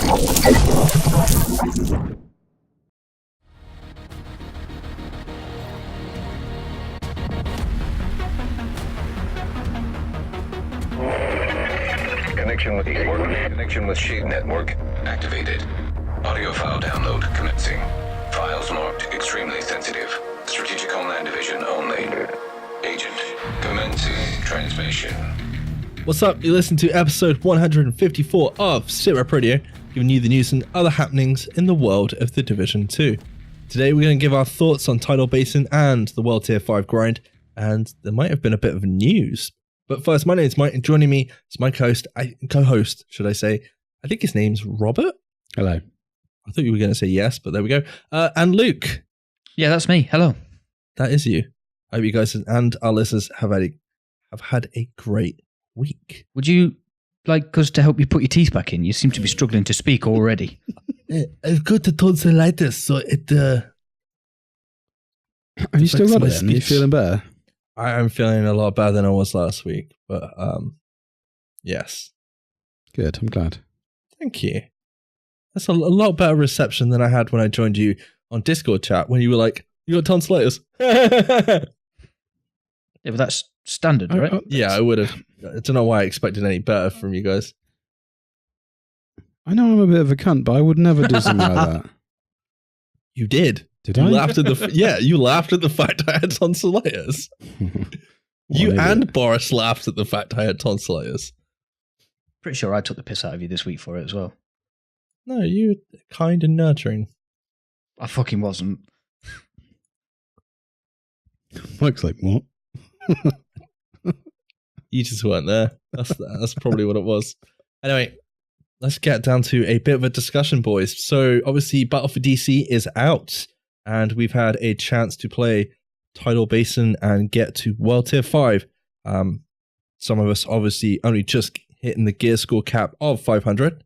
Connection with Shade Network activated. Audio file download commencing. Files marked extremely sensitive. Strategic Homeland Division only. Agent commencing transmission. What's up? You listen to episode 154 of SITREP Radio, giving you the news and other happenings in the world of the Division 2. Today we're going to give our thoughts on Tidal, Basin and the World Tier 5 grind, and there might have been a bit of news. But first, my name is Mike, and joining me is my co-host, should I say. I think his name's Robert. Hello. I thought you were going to say yes, but there we go. And Luke. Yeah, that's me. Hello. That is you. I hope you guys and our listeners have had a great week. Would you like us to help you put your teeth back in? You seem to be struggling to speak already. I've got the tonsillitis, so it... Have you still got it? Are you feeling better? I'm feeling a lot better than I was last week, but yes. Good, I'm glad. Thank you. That's a lot better reception than I had when I joined you on Discord chat, when you were like, you got tonsillitis. Yeah, but that's standard, right? Yeah, I would have. I don't know why I expected any better from you guys. I know I'm a bit of a cunt, but I would never do something like that. You did. Did you I? Laughed at you laughed at the fact I had tonsillitis. You and Boris laughed at the fact I had tonsillitis. Pretty sure I took the piss out of you this week for it as well. No, you were kind and nurturing. I fucking wasn't. Mike's like, what? You just weren't there. That's probably what it was. Anyway, let's get down to a bit of a discussion, boys. So obviously Battle for DC is out, and we've had a chance to play Tidal, Basin and get to World Tier 5. Some of us obviously only just hitting the gear score cap of 500.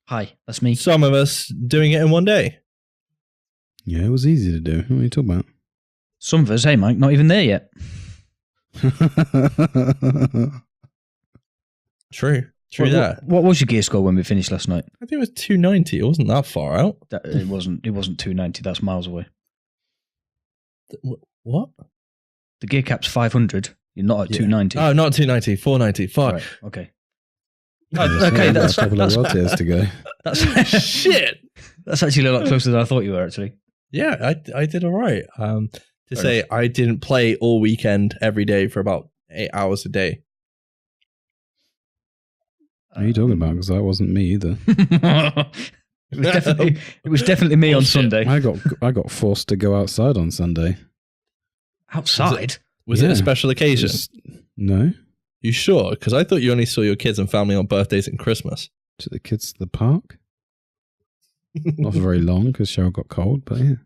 Hi, that's me. Some of us doing it in one day. Yeah, it was easy to do. What are you talking about? Some of us, hey Mike, not even there yet. True that. What was your gear score when we finished last night? I think it was 290. It wasn't that far out. It wasn't 290. That's miles away. What? The gear cap's 500. You're not at 290. Oh, not 290. 490. Fuck. Right, okay. Okay, that's a couple of World Tiers to go. That's shit. That's actually a lot closer than I thought you were. Actually. Yeah, I did all right. To say I didn't play all weekend every day for about 8 hours a day. What are you talking about? Because that wasn't me either. It was definitely me on Sunday. I got forced to go outside on Sunday. Outside? Was it a special occasion? No. You sure? Because I thought you only saw your kids and family on birthdays and Christmas. Took the kids to the park. Not for very long because Cheryl got cold, but yeah.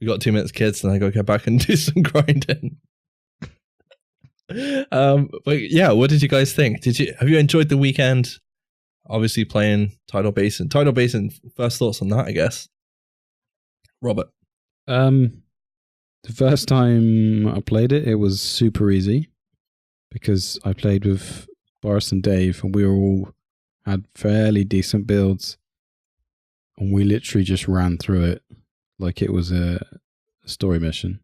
We got 2 minutes, kids, and I got to get back and do some grinding. But yeah, what did you guys think? Have you enjoyed the weekend? Obviously playing Tidal Basin. Tidal Basin, first thoughts on that, I guess. Robert. The first time I played it, it was super easy because I played with Boris and Dave, and we all had fairly decent builds, and we literally just ran through it like it was a story mission.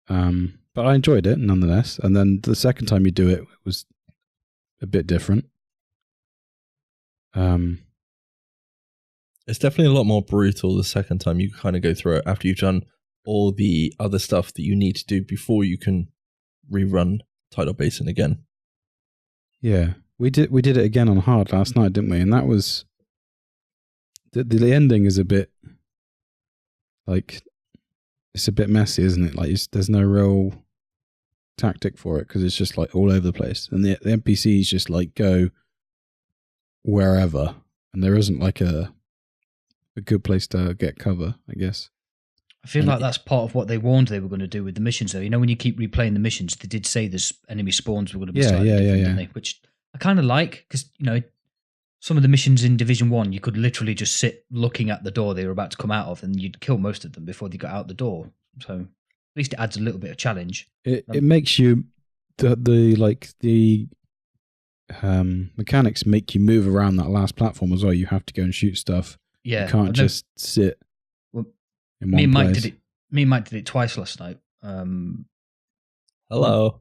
But I enjoyed it nonetheless. And then the second time you do it, it was a bit different. It's definitely a lot more brutal the second time you kind of go through it after you've done all the other stuff that you need to do before you can rerun Tidal Basin again. Yeah, we did it again on hard last night, didn't we? And that was the ending is a bit like, it's a bit messy, isn't it? Like there's no real tactic for it because it's just like all over the place, and the NPCs just like go wherever, and there isn't like a good place to get cover, I guess. I feel like that's part of what they warned they were going to do with the missions, though. You know, when you keep replaying the missions, they did say there's enemy spawns were going to be slightly different, didn't they? Which I kind of like, because, you know, some of the missions in Division 1, you could literally just sit looking at the door they were about to come out of, and you'd kill most of them before they got out the door. So at least it adds a little bit of challenge. It makes you the mechanics make you move around that last platform as well. You have to go and shoot stuff. Yeah, you can't just sit in one place. Me and Mike did it twice last night. Hello.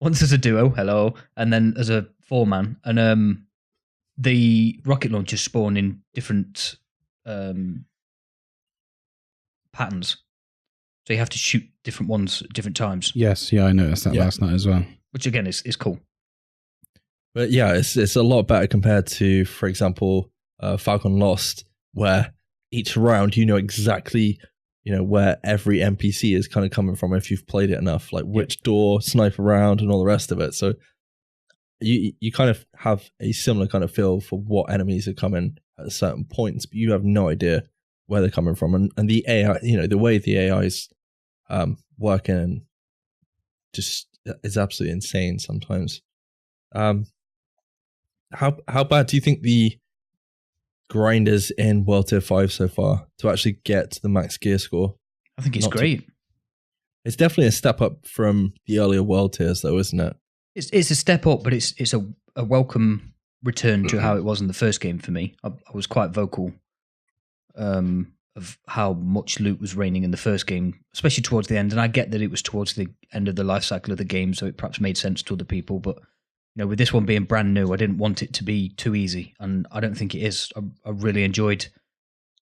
Once as a duo, hello, and then as a 4-man. And the rocket launchers spawn in different patterns. So you have to shoot different ones at different times. Yes, I noticed that last night as well. Which again is cool. But yeah, it's a lot better compared to, for example, Falcon Lost, where each round you know exactly where every NPC is kind of coming from if you've played it enough, like which door, snipe around, and all the rest of it. So you kind of have a similar kind of feel for what enemies are coming at certain points, but you have no idea where they're coming from. And the AI, the way the AI is working and just is absolutely insane sometimes. How bad do you think the grind is in World Tier 5 so far to actually get to the max gear score? I think it's great. It's definitely a step up from the earlier World Tiers though, isn't it? It's a step up, but it's a welcome return to how it was in the first game for me. I was quite vocal of how much loot was raining in the first game, especially towards the end. And I get that it was towards the end of the life cycle of the game, so it perhaps made sense to other people. But with this one being brand new, I didn't want it to be too easy, and I don't think it is. I really enjoyed.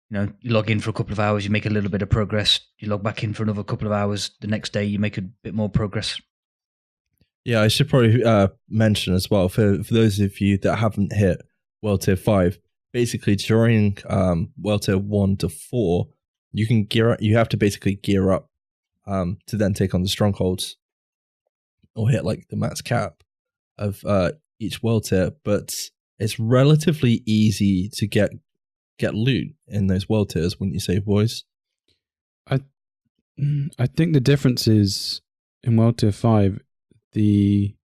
You log in for a couple of hours, you make a little bit of progress. You log back in for another couple of hours. The next day, you make a bit more progress. Yeah, I should probably mention as well for those of you that haven't hit World Tier 5. Basically, during World Tier 1 to 4, you can gear up. You have to basically gear up to then take on the strongholds or hit like the max cap of each World Tier. But it's relatively easy to get loot in those World Tiers, wouldn't you say, boys? I think the difference is in World Tier 5, the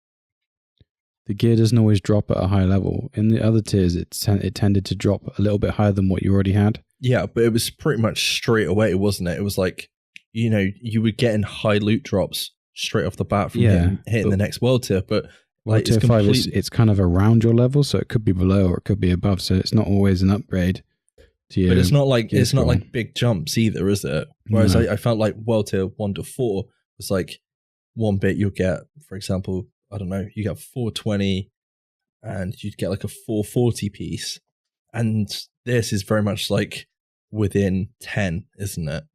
gear doesn't always drop at a high level. In the other tiers, it tended to drop a little bit higher than what you already had. Yeah, but it was pretty much straight away, wasn't it? It was like, you were getting high loot drops straight off the bat from hitting the next World Tier. But World Tier 5 it's kind of around your level, so it could be below or it could be above. So it's not always an upgrade to your. But it's not like big jumps either, is it? Whereas I felt like World Tier 1 to 4 was like one bit you'll get, for example, I don't know, you get 420 and you'd get like a 440 piece. And this is very much like within 10, isn't it?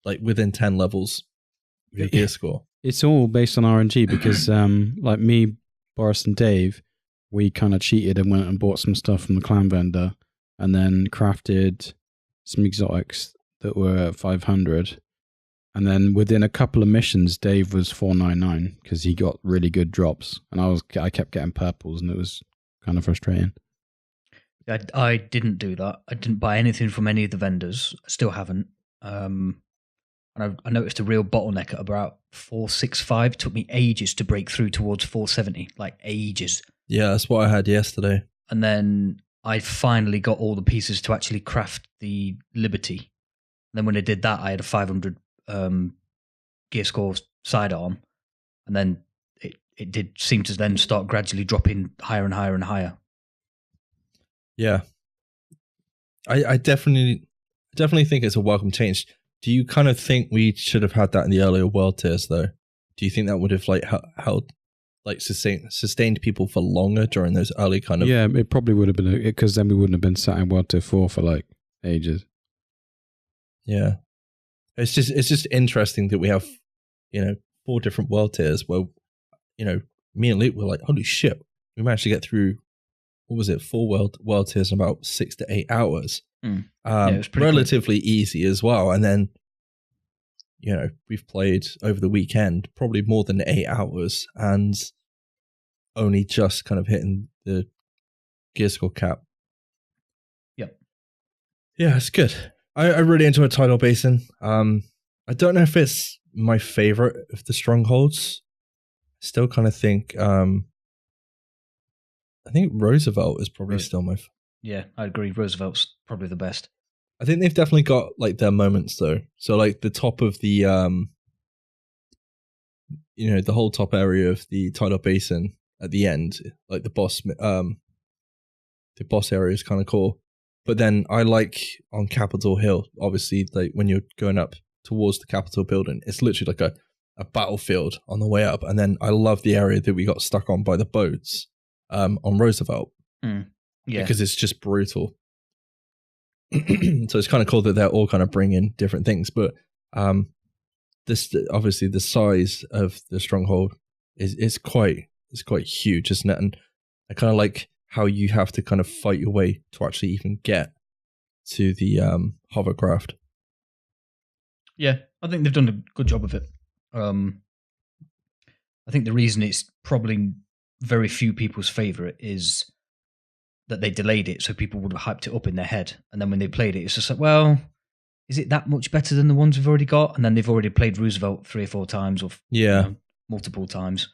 Like within 10 levels of your gear score. It's all based on RNG because like me, Boris and Dave, we kind of cheated and went and bought some stuff from the clan vendor and then crafted some exotics that were 500. And then within a couple of missions, Dave was 499 because he got really good drops, and I kept getting purples, and it was kind of frustrating. I didn't do that. I didn't buy anything from any of the vendors. I still haven't. And I noticed a real bottleneck at about 465. It took me ages to break through towards 470, like ages. Yeah, that's what I had yesterday. And then I finally got all the pieces to actually craft the Liberty. And then when I did that, I had a 500 gear score sidearm, and then it did seem to then start gradually dropping higher and higher and higher. Yeah, I definitely think it's a welcome change. Do you kind of think we should have had that in the earlier World Tiers though? Do you think that would have like held like sustained people for longer during those early kind of? Yeah, it probably would have been because then we wouldn't have been sat in World Tier 4 for like ages. Yeah. It's just interesting that we have, 4 different World Tiers where, me and Luke were like, holy shit, we managed to get through, what was it, 4 World Tiers in about 6 to 8 hours. It was pretty relatively easy as well. And then, we've played over the weekend probably more than 8 hours and only just kind of hitting the gear score cap. Yep. Yeah, it's good. I really enjoy Tidal Basin. I don't know if it's my favorite of the strongholds. I still kind of think I think Roosevelt is probably still my Yeah, I agree. Roosevelt's probably the best. I think they've definitely got like their moments though. So like the top of the the whole top area of the Tidal Basin at the end, like the boss area is kind of cool. But then I like on Capitol Hill, obviously, like when you're going up towards the Capitol building, it's literally like a battlefield on the way up. And then I love the area that we got stuck on by the boats on Roosevelt. Because it's just brutal. So it's kind of cool that they're all kind of bringing different things. But this obviously the size of the stronghold is quite huge, isn't it? And I kind of like how you have to kind of fight your way to actually even get to the hovercraft. Yeah, I think they've done a good job of it. I think the reason it's probably very few people's favourite is that they delayed it, so people would have hyped it up in their head, and then when they played it, it's just like, well, is it that much better than the ones we've already got? And then they've already played Roosevelt 3 or 4 times, or multiple times,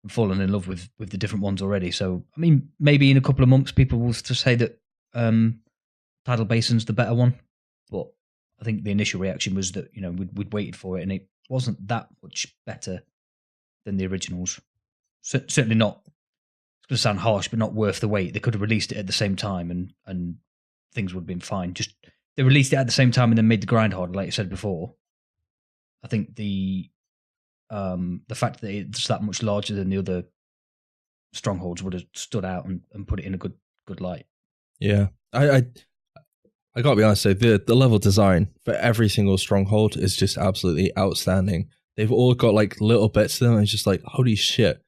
and fallen in love with the different ones already. So, I mean, maybe in a couple of months, people will just say that Tidal Basin's the better one, but I think the initial reaction was that we'd waited for it, and it wasn't that much better than the originals. Certainly not. It's going to sound harsh, but not worth the wait. They could have released it at the same time, and things would have been fine. Just they released it at the same time and then made the grind harder, like you said before. I think the fact that it's that much larger than the other strongholds would have stood out and put it in a good light. Yeah, I gotta be honest. So the level design for every single stronghold is just absolutely outstanding. They've all got like little bits to them, and it's just like holy shit.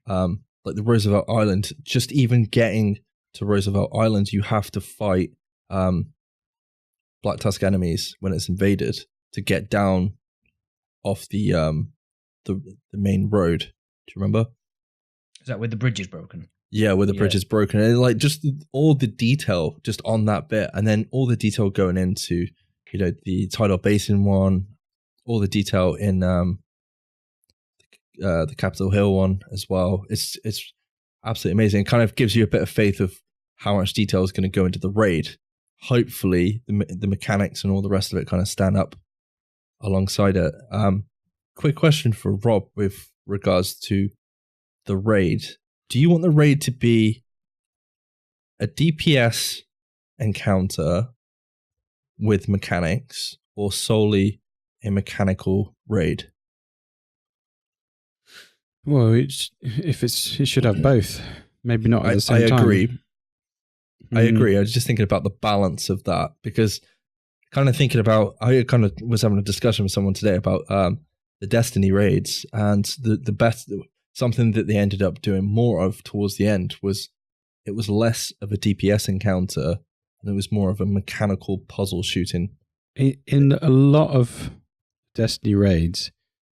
Like the Roosevelt Island, just even getting to Roosevelt Island, you have to fight Black Tusk enemies when it's invaded to get down off the main road. Do you remember? Is that where the bridge is broken? Yeah, where the bridge is broken. And like just all the detail just on that bit, and then all the detail going into the Tidal Basin one, all the detail in the Capitol Hill one as well. It's absolutely amazing. It kind of gives you a bit of faith of how much detail is going to go into the raid. Hopefully the mechanics and all the rest of it kind of stand up alongside it. Quick question for Rob with regards to the raid. Do you want the raid to be a DPS encounter with mechanics or solely a mechanical raid? Well, it should have both. Maybe not at the same time. I agree. I was just thinking about the balance of that, because kind of thinking about, I kind of was having a discussion with someone today about the Destiny raids, and the best, something that they ended up doing more of towards the end was it was less of a DPS encounter and it was more of a mechanical puzzle shooting. In a lot of Destiny raids,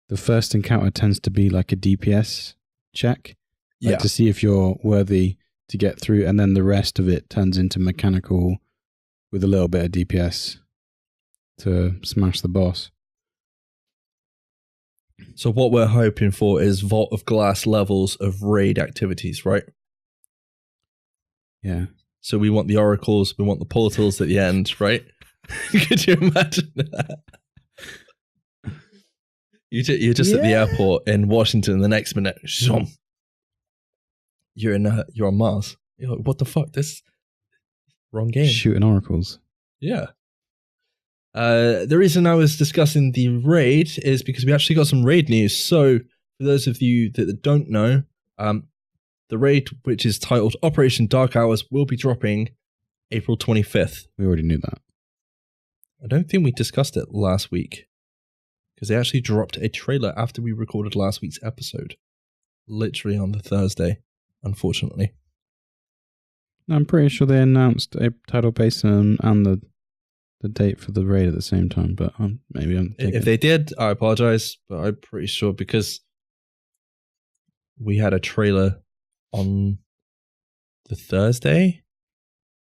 the first encounter tends to be like a DPS check, to see if you're worthy to get through, and then the rest of it turns into mechanical with a little bit of DPS to smash the boss. So what we're hoping for is Vault of Glass levels of raid activities, right? Yeah. So we want the oracles, we want the portals at the end, right? Could you imagine that? You're just at the airport in Washington. The next minute, you're on Mars. You're like, what the fuck? This wrong game. Shooting oracles. Yeah. The reason I was discussing the raid is because we actually got some raid news. So for those of you that don't know, the raid, which is titled Operation Dark Hours, will be dropping April 25th. We already knew that. I don't think we discussed it last week, because they actually dropped a trailer after we recorded last week's episode. Literally on the Thursday, unfortunately. I'm pretty sure they announced a Tidal Basin and the date for the raid at the same time, but maybe I'm thinking. If they did, I apologize, but I'm pretty sure, because we had a trailer on the Thursday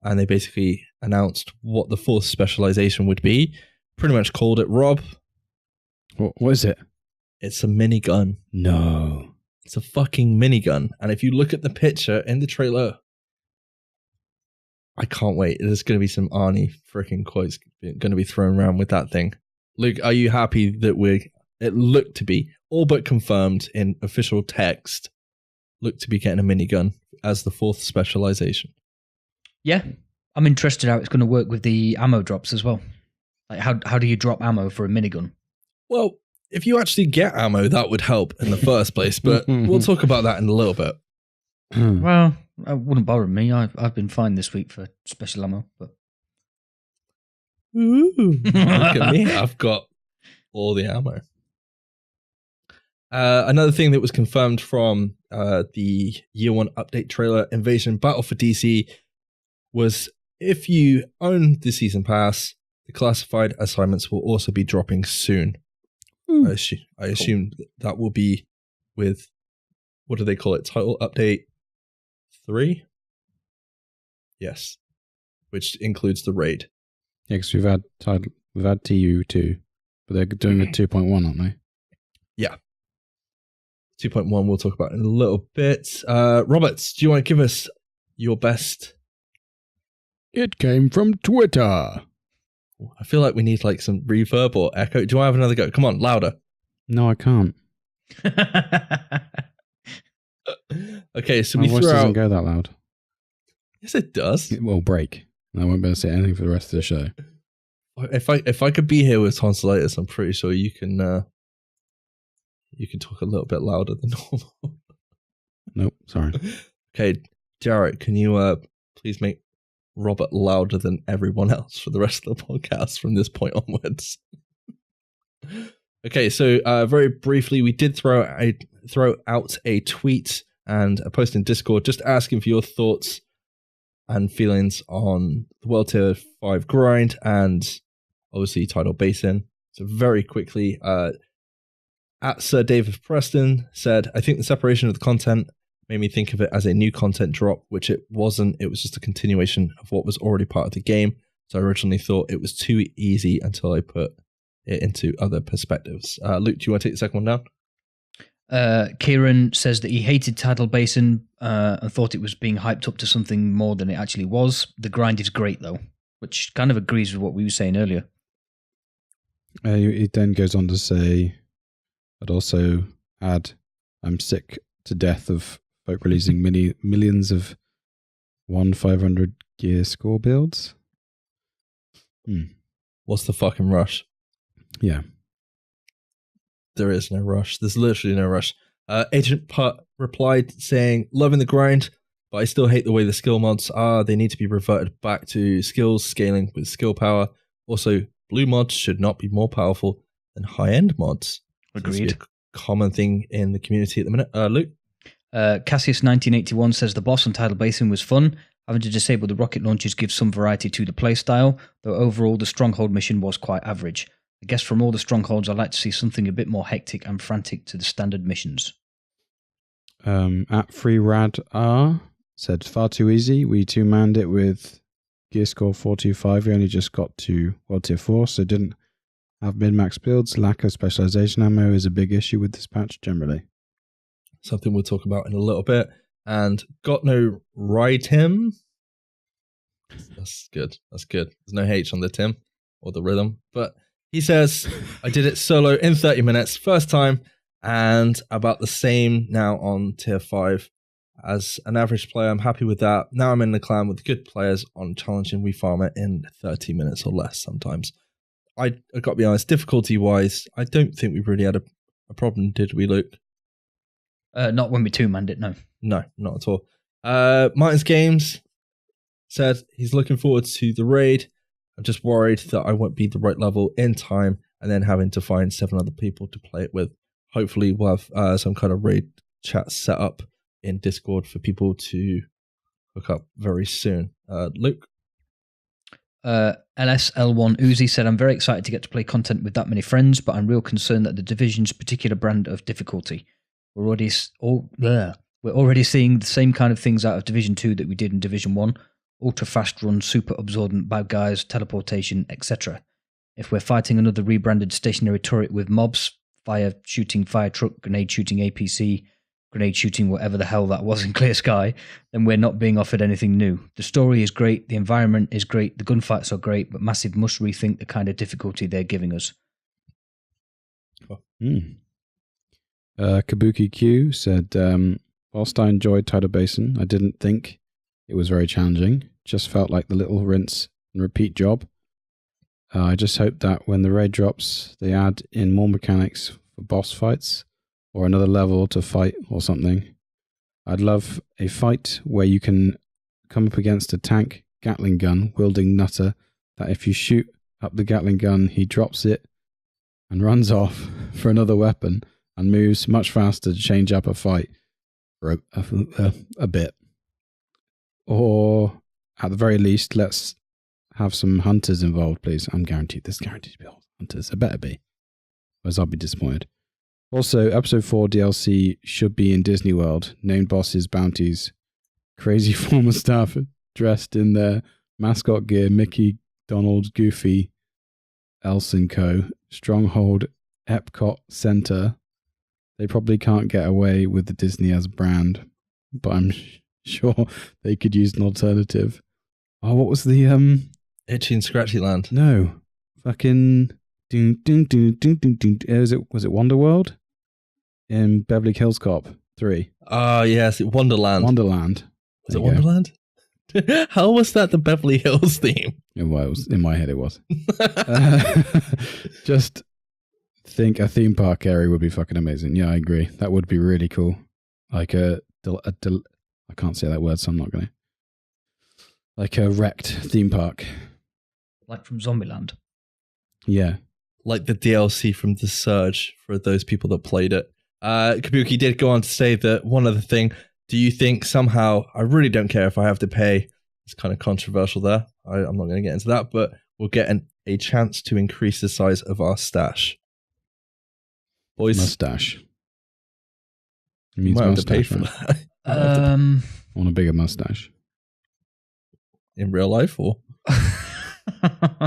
and they basically announced what the fourth specialization would be. Pretty much called it. Rob, what is it? It's a minigun. No. It's a fucking minigun. And if you look at the picture in the trailer, I can't wait. There's going to be some Arnie freaking quotes going to be thrown around with that thing. Luke, are you happy that it looked to be all but confirmed in official text look to be getting a minigun as the 4th specialization. Yeah, I'm interested how it's going to work with the ammo drops as well. Like, how do you drop ammo for a minigun? Well, if you actually get ammo, that would help in the first place, but we'll talk about that in a little bit. Well, it wouldn't bother me. I've been fine this week for special ammo. But Ooh, look at me. I've got all the ammo. Another thing that was confirmed from the Year 1 update trailer, Invasion Battle for DC, was if you own the Season Pass, the classified assignments will also be dropping soon. I assume that will be with, what do they call it? Title Update 3? Yes. Which includes the raid. Yeah, because we've had TU2, but they're doing a 2.1, aren't they? Yeah. 2.1 we'll talk about in a little bit. Roberts, do you want to give us your best? It came from Twitter. I feel like we need like some reverb or echo. Do you want to have another go? Come on, louder. No, I can't. Okay, so My we voice threw doesn't out... go that loud. Yes, it does. It will break. And I won't be able to say anything for the rest of the show. If I could be here with tonsillitis, I'm pretty sure you can talk a little bit louder than normal. Nope, sorry. Okay, Jarrett, can you please make Robert louder than everyone else for the rest of the podcast from this point onwards? Okay, so very briefly, we did throw out a tweet and a post in Discord just asking for your thoughts and feelings on the World Tier 5 grind and obviously Tidal Basin. So very quickly, at Sir David Preston said, I think the separation of the content made me think of it as a new content drop, which it wasn't. It was just a continuation of what was already part of the game. So I originally thought it was too easy until I put it into other perspectives. Luke, do you want to take the second one down? Kieran says that he hated Tidal Basin and thought it was being hyped up to something more than it actually was. The grind is great, though, which kind of agrees with what we were saying earlier. He then goes on to say, I'd also add, I'm sick to death of folk releasing millions of 1-500 gear score builds. What's the fucking rush? Yeah. There is no rush. There's literally no rush. Agent Putt replied saying, loving the grind, but I still hate the way the skill mods are. They need to be reverted back to skills scaling with skill power. Also, blue mods should not be more powerful than high-end mods. Agreed. It's a common thing in the community at the minute. Luke? Cassius1981 says the boss on Tidal Basin was fun. Having to disable the rocket launchers gives some variety to the playstyle, though overall the Stronghold mission was quite average. I guess from all the Strongholds, I'd like to see something a bit more hectic and frantic to the standard missions. At FreeRadR said, far too easy. We two-manned it with gear score 425. We only just got to World Tier 4, so didn't have min-max builds. Lack of specialization ammo is a big issue with this patch generally. Something we'll talk about in a little bit. And got no ride him. That's good. That's good. There's no H on the Tim or the rhythm. But he says, I did it solo in 30 minutes, first time, and about the same now on Tier 5. As an average player, I'm happy with that. Now I'm in the clan with good players on challenging. We farm it in 30 minutes or less sometimes. I got to be honest, difficulty-wise, I don't think we really had a problem, did we, Luke? Not when we two-manned it, no. No, not at all. Martin's Games said he's looking forward to the raid. I'm just worried that I won't be the right level in time and then having to find 7 other people to play it with. Hopefully we'll have some kind of raid chat set up in Discord for people to hook up very soon. Luke? LSL1 Uzi said, I'm very excited to get to play content with that many friends, but I'm real concerned that the Division's particular brand of difficulty. We're already seeing the same kind of things out of Division 2 that we did in Division 1. Ultra fast run, super absorbent bad guys, teleportation, etc. If we're fighting another rebranded stationary turret with mobs, fire shooting fire truck, grenade shooting APC, grenade shooting whatever the hell that was in Clear Sky, then we're not being offered anything new. The story is great, the environment is great, the gunfights are great, but Massive must rethink the kind of difficulty they're giving us. Kabuki Q said, whilst I enjoyed Tidal Basin, I didn't think it was very challenging. Just felt like the little rinse and repeat job. I just hope that when the raid drops, they add in more mechanics for boss fights or another level to fight or something. I'd love a fight where you can come up against a tank Gatling gun wielding nutter that if you shoot up the Gatling gun, he drops it and runs off for another weapon and moves much faster to change up a fight for a bit. Or at the very least, let's have some hunters involved, please. I'm guaranteed there's guaranteed to be hunters. There better be. Otherwise I'll be disappointed. Also, episode 4 DLC should be in Disney World. Named bosses, bounties, crazy former staff dressed in their mascot gear, Mickey, Donald, Goofy, Elsa and Co. Stronghold, Epcot Center. They probably can't get away with the Disney as a brand, but I'm sure they could use an alternative. Oh, what was the Itchy and Scratchy Land? No, fucking was it Wonderworld in Beverly Hills Cop 3? Ah, yes, Wonderland. Wonderland. Was it Wonderland? How was that the Beverly Hills theme? Well, it was, in my head it was. Just think a theme park area would be fucking amazing. Yeah, I agree. That would be really cool. Like I can't say that word, so I'm not going to. Like a wrecked theme park. Like from Zombieland? Yeah. Like the DLC from The Surge for those people that played it. Kabuki did go on to say that one other thing, do you think somehow, I really don't care if I have to pay, it's kind of controversial there, I'm not going to get into that, but we'll get a chance to increase the size of our stash. Boys. Mustache. It You means might have to mustache, pay for right? that. I want a bigger mustache. In real life or?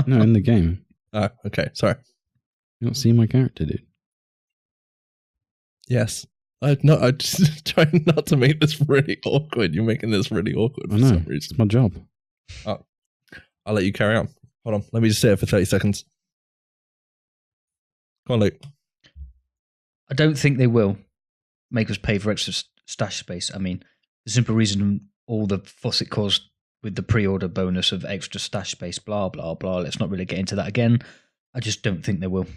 No, in the game. Oh, okay, sorry. You don't see my character, dude. Yes. I'm just trying not to make this really awkward. You're making this really awkward I for know. some reason. It's my job. Oh, I'll let you carry on. Hold on. Let me just say it for 30 seconds. Go on, Luke. I don't think they will make us pay for extra stash space. I mean, the simple reason all the fuss it caused with the pre-order bonus of extra stash space, blah, blah, blah. Let's not really get into that again. I just don't think they will.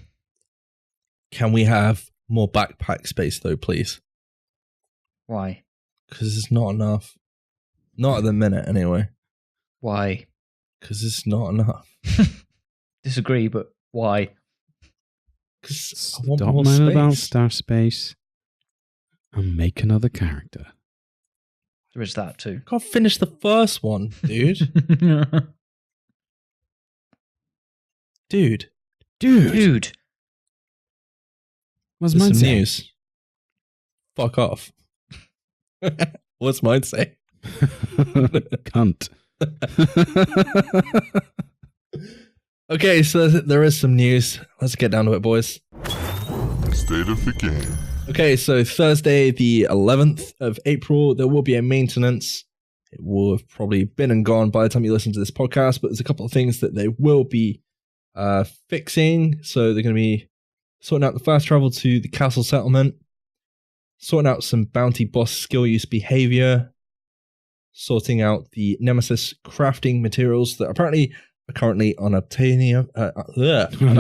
Can we have more backpack space, though, please? Why? Because it's not enough. Not at the minute, anyway. Why? Because it's not enough. Disagree, but why? Because I want Stop more moaning about space. stash space and make another character. There is that too. Can't finish the first one, dude. Dude. Dude. What's There's mine some say? news. Fuck off. What's mine say? Cunt. Okay, so there is some news. Let's get down to it, boys. State of the game. Okay, so Thursday, the 11th of April, there will be a maintenance. It will have probably been and gone by the time you listen to this podcast, but there's a couple of things that they will be fixing. So they're going to be sorting out the fast travel to the castle settlement, sorting out some bounty boss skill use behavior, sorting out the Nemesis crafting materials that apparently are currently unobtainable. That's from,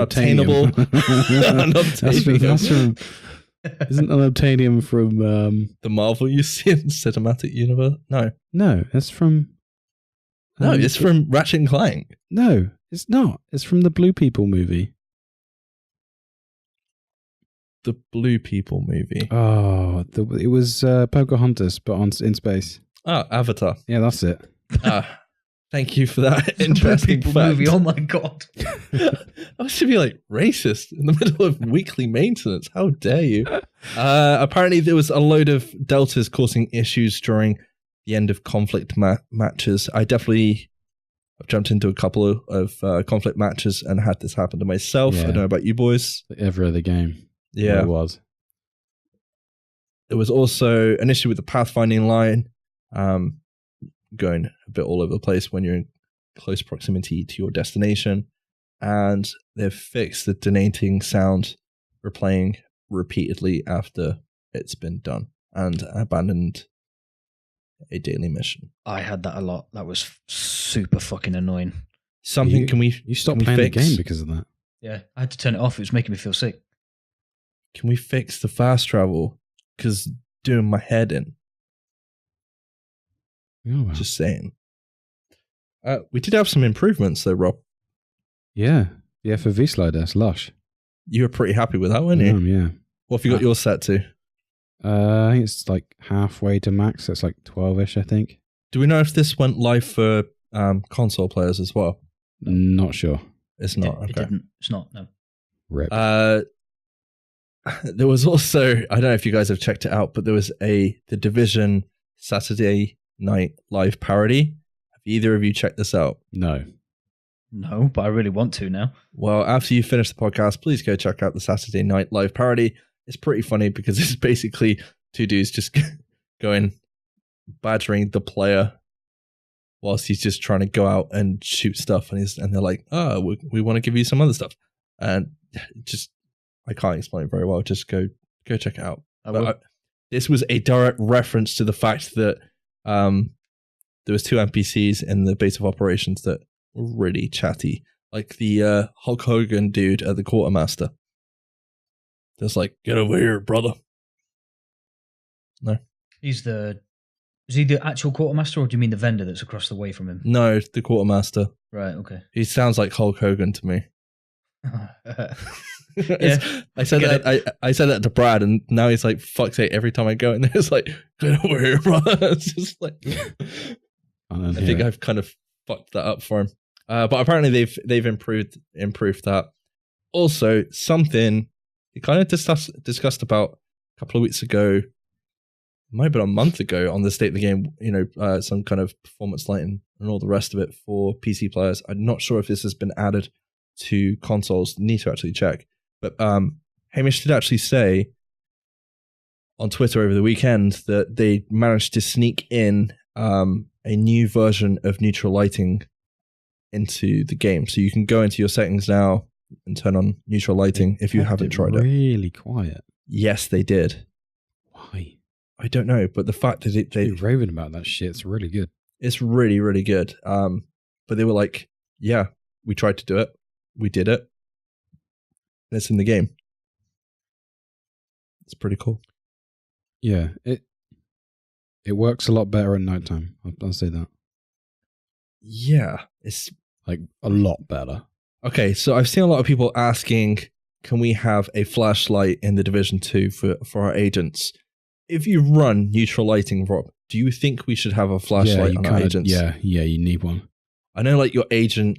isn't unobtainium from The Marvel you see in the cinematic universe? No, it's from it's from Ratchet and Clank. No, it's not. It's from the Blue People movie. The Blue People movie. Oh, it was Pocahontas, but in space. Oh, Avatar. Yeah, that's it. Thank you for that interesting People fact. movie. Oh my god. I should be like racist in the middle of weekly maintenance. How dare you? Apparently there was a load of deltas causing issues during the end of conflict matches. I've jumped into a couple of conflict matches and had this happen to myself. Yeah. I don't know about you boys. Every other game. Yeah. It was. There was also an issue with the pathfinding line, going a bit all over the place when you're in close proximity to your destination. And they've fixed the detonating sound replaying repeatedly after it's been done, and abandoned a daily mission. I had that a lot. That was super fucking annoying. Something You stopped playing the game because of that. Yeah, I had to turn it off. It was making me feel sick. Can we fix the fast travel? Because doing my head in. Oh, well. Just saying. We did have some improvements though, Rob. Yeah. The FOV slider, that's lush. You were pretty happy with that, weren't you? Yeah. What have you got yours set to? I think it's like halfway to max. So it's like 12-ish, I think. Do we know if this went live for console players as well? Not sure. It's not. It didn't. It's not, no. Rip. There was also, I don't know if you guys have checked it out, but there was the Division Saturday night live parody. Have either of you checked this out? No. No, but I really want to now. Well, after you finish the podcast, please go check out the Saturday night live parody. It's pretty funny because it's basically two dudes just going badgering the player whilst he's just trying to go out and shoot stuff, and they're like, "Oh, we want to give you some other stuff," and just I can't explain it very well. Just go check it out. This was a direct reference to the fact that there was two NPCs in the base of operations that were really chatty, like the Hulk Hogan dude at the quartermaster. Just like, get over here, brother. No. Is he the actual quartermaster, or do you mean the vendor that's across the way from him? No, the quartermaster. Right, okay. He sounds like Hulk Hogan to me. Yeah. I said that to Brad, and now he's like, fuck's sake, every time I go in there, it's like, get over here, brother. It's just like, I think I've kind of fucked that up for him. But apparently they've improved that. Also, something we kind of discussed about a couple of weeks ago, might have been a month ago, on the State of the Game, some kind of performance lighting and all the rest of it for PC players. I'm not sure if this has been added to consoles. Need to actually check. But Hamish did actually say on Twitter over the weekend that they managed to sneak in a new version of neutral lighting into the game. So you can go into your settings now and turn on neutral lighting if you haven't tried it. Really quiet. Yes, they did. Why? I don't know, but the fact that You're raving about that shit. It's really good. It's really, really good. But they were like, yeah, we tried to do it. We did it. And it's in the game. It's pretty cool. Yeah, it works a lot better at nighttime. I'll say that. Yeah, it's like a lot better. Okay, so I've seen a lot of people asking, can we have a flashlight in the Division 2 for our agents? If you run neutral lighting, Rob, do you think we should have a flashlight on our agents? Yeah, you need one. I know, like your agent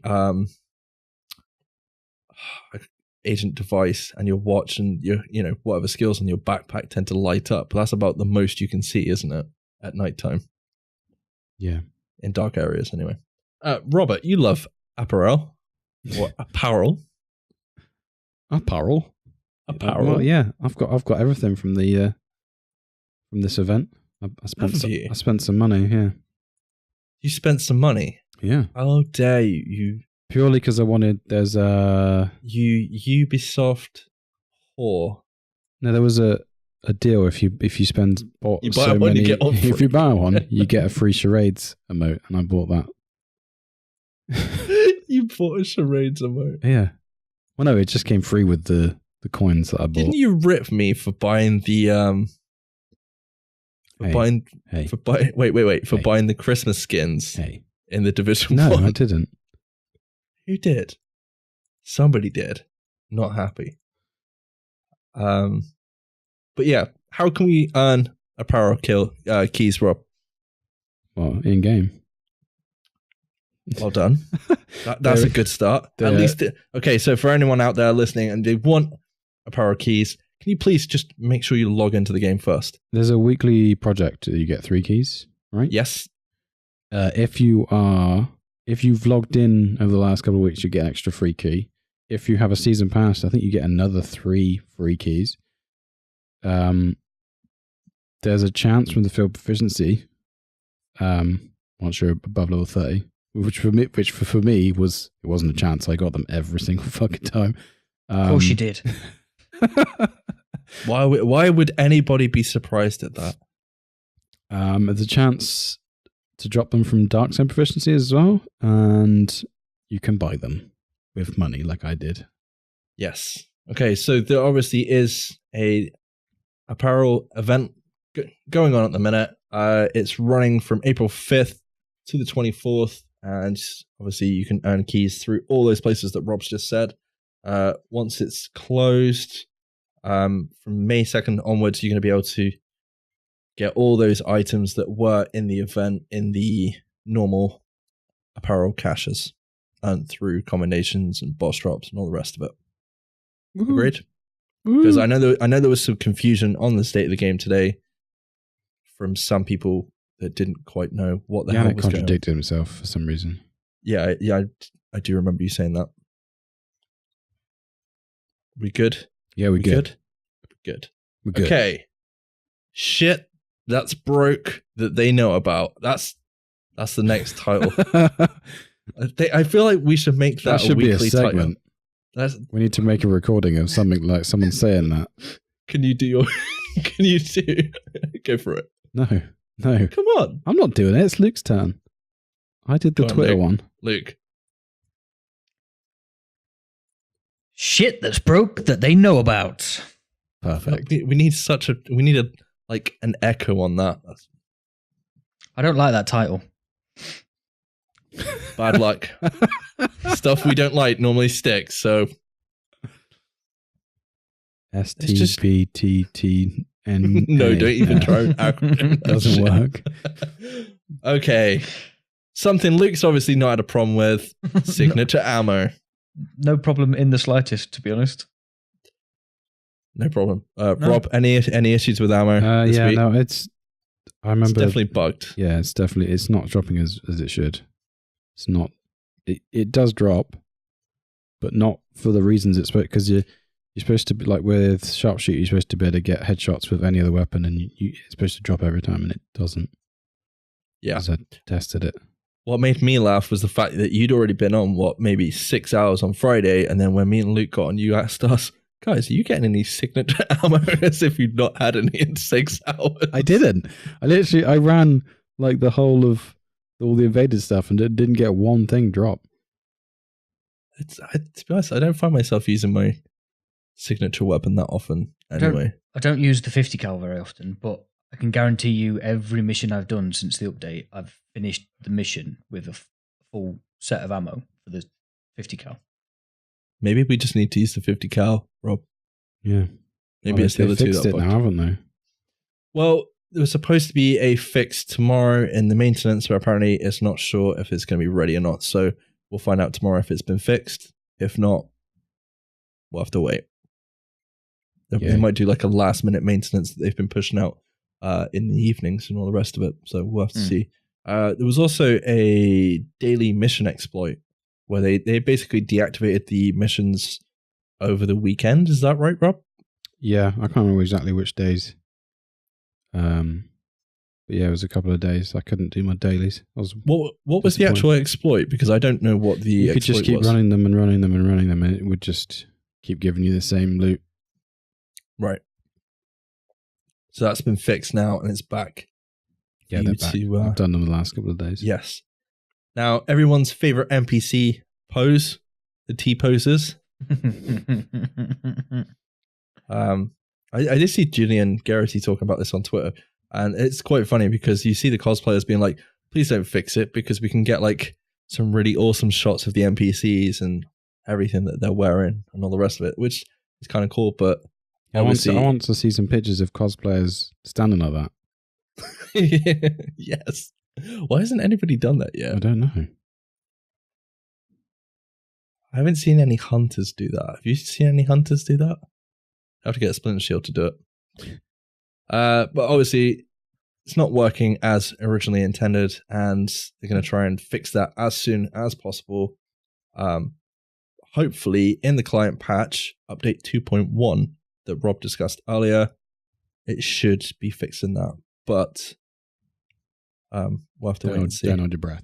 device and your watch and your whatever skills on your backpack tend to light up. But that's about the most you can see, isn't it? At nighttime. Yeah. In dark areas, anyway. Robert, you love apparel. Or apparel. Apparel. Well, yeah, I've got everything from the from this event. I spent some money. Yeah. You spent some money. Yeah. How dare you? Purely because I wanted. There's Ubisoft whore. No, there was a deal. If you spend you buy so one, many, you get on free. If you buy one, you get a free charades emote, and I bought that. You bought a charades emote. Yeah. Well, no, it just came free with the coins that I bought. Didn't you rip me for buying the buying the Christmas skins in the Division 1? No, I didn't. Who did? Somebody did. Not happy. But yeah, how can we earn apparel keys, Rob? Well, in game. Well done. That's a good start. At least, okay. So for anyone out there listening and they want apparel keys, can you please just make sure you log into the game first? There's a weekly project that you get 3 keys, right? Yes. If you've logged in over the last couple of weeks, you get an extra free key. If you have a season pass, I think you get another 3 free keys. There's a chance from the field proficiency, once you're above level 30, which for me it wasn't a chance. I got them every single fucking time. Of course you did. Why would anybody be surprised at that? There's a chance to drop them from dark zone proficiency as well, and you can buy them with money like I did. Yes. Okay, so there obviously is a apparel event going on at the minute. It's running from April 5th to the 24th, and obviously you can earn keys through all those places that Rob's just said. Once it's closed, from May 2nd onwards, you're going to be able to get all those items that were in the event in the normal apparel caches and through commendations and boss drops and all the rest of it. Woo-hoo. Agreed? Because I know there was some confusion on the state of the game today from some people that didn't quite know what the hell was going on. Contradicted himself for some reason. Yeah, I do remember you saying that. We good? Yeah, we good. Good. We're good. Okay. Shit that's broke that they know about. That's the next title. I feel like we should make that should a weekly be a segment. Title. We need to make a recording of something like someone saying that. Can you do? Go for it. No. Come on. I'm not doing it. It's Luke's turn. I did the Twitter one. Luke. Shit that's broke that they know about. Perfect. We need an echo on that. I don't like that title. Bad luck. Stuff we don't like normally sticks, so STPTTN. No, don't even try. Doesn't work. Okay. Something Luke's obviously not had a problem with. Signature ammo. No problem in the slightest, to be honest. No problem. No. Rob, any issues with ammo? Yeah, week? no, I remember. It's definitely bugged. Yeah, it's not dropping as it should. It's not. It does drop, but not for the reasons it's supposed. Because you're supposed to be like with sharpshooter, you're supposed to be able to get headshots with any other weapon, and it's supposed to drop every time, and it doesn't. Yeah, because I tested it. What made me laugh was the fact that you'd already been on maybe 6 hours on Friday, and then when me and Luke got on, you asked us, guys, are you getting any signature ammo? As if you'd not had any in 6 hours. I didn't. I ran like the whole of all the invaded stuff and didn't get one thing drop. To be honest, I don't find myself using my signature weapon that often anyway. I don't use the 50 cal very often, but I can guarantee you every mission I've done since the update, I've finished the mission with a full set of ammo for the 50 cal. Maybe we just need to use the 50 cal, Rob. Yeah. Maybe it's the other two that it now, haven't they? Well, there was supposed to be a fix tomorrow in the maintenance, but apparently it's not sure if it's going to be ready or not. So we'll find out tomorrow if it's been fixed. If not, we'll have to wait. They might do like a last minute maintenance that they've been pushing out in the evenings and all the rest of it. So we'll have to see. There was also a daily mission exploit where they basically deactivated the missions over the weekend. Is that right, Rob? Yeah, I can't remember exactly which days. But yeah, it was a couple of days. I couldn't do my dailies. What was the actual exploit? Because I don't know what the exploit was. You could just keep running them, and it would just keep giving you the same loot. Right. So that's been fixed now, and it's back. Yeah, they're back. I've done them the last couple of days. Yes. Now, everyone's favorite NPC pose, the T-poses. I did see Julian Garrity talking about this on Twitter, and it's quite funny because you see the cosplayers being like, please don't fix it because we can get like some really awesome shots of the NPCs and everything that they're wearing and all the rest of it, which is kind of cool, but I want to see some pictures of cosplayers standing like that. Yes. Why hasn't anybody done that yet? I don't know. I haven't seen any hunters do that. Have you seen any hunters do that? I have to get a Splinter Shield to do it. But obviously, it's not working as originally intended, and they're going to try and fix that as soon as possible. Hopefully, in the client patch, update 2.1 that Rob discussed earlier, it should be fixing that. But we'll have to wait and see. Don't hold your breath.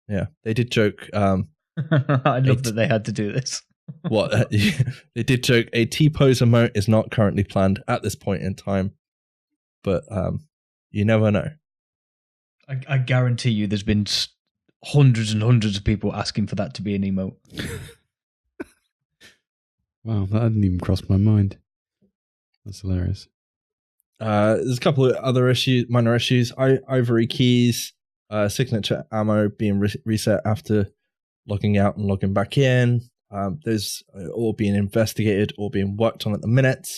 Yeah, they did joke. I love that they had to do this. What? They did joke a T-pose emote is not currently planned at this point in time, but you never know. I guarantee you there's been hundreds and hundreds of people asking for that to be an emote. Wow, that hadn't even crossed my mind. That's hilarious. There's a couple of other minor issues. Ivory keys, signature ammo being reset after logging out and logging back in. There's all being investigated or being worked on at the minute.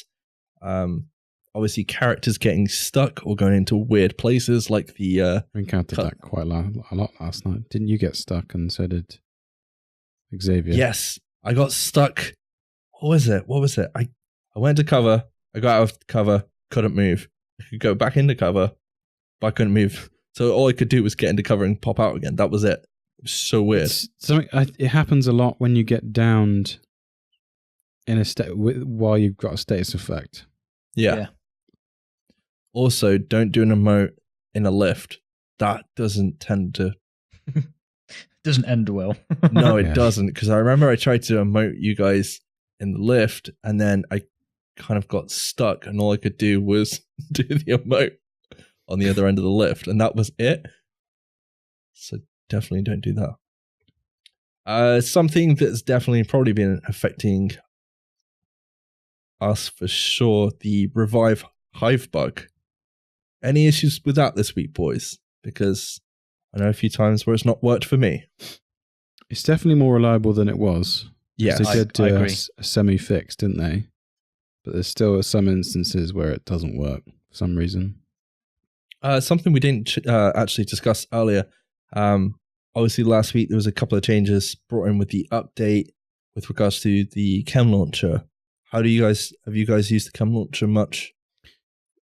Obviously, characters getting stuck or going into weird places like the... We encountered that quite a lot last night. Didn't you get stuck and so did Xavier? Yes, I got stuck. What was it? I went to cover. I got out of cover. Couldn't move. I could go back into cover, but I couldn't move. So all I could do was get into cover and pop out again. That was it. It was so weird. It happens a lot when you get downed in a state while you've got a status effect. Yeah. Also, don't do an emote in a lift. That doesn't tend to... doesn't end well. No, it doesn't. Because I remember I tried to emote you guys in the lift, and then I kind of got stuck, and all I could do was do the emote on the other end of the lift, and that was it. So definitely don't do that. Something that's definitely probably been affecting us for sure, the revive hive bug. Any issues with that this week, boys? Because I know a few times where it's not worked for me. It's definitely more reliable than it was. Yeah, they did do a semi-fix, didn't they? But there's still some instances where it doesn't work for some reason. Something we didn't actually discuss earlier. Obviously, last week there was a couple of changes brought in with the update with regards to the chem launcher. Have you guys used the chem launcher much?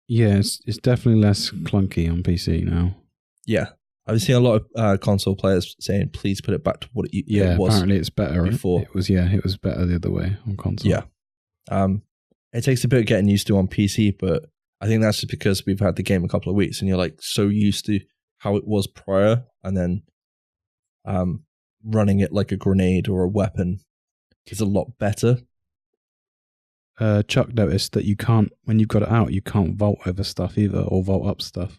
Yeah, it's definitely less clunky on PC now. Yeah, I've seen a lot of console players saying, "Please put it back to what it was." Apparently it's better before. It was better the other way on console. Yeah, it takes a bit of getting used to on PC, but I think that's just because we've had the game a couple of weeks, and you're like so used to how it was prior, and then running it like a grenade or a weapon is a lot better. Chuck noticed that you can't, when you've got it out, you can't vault over stuff either, or vault up stuff.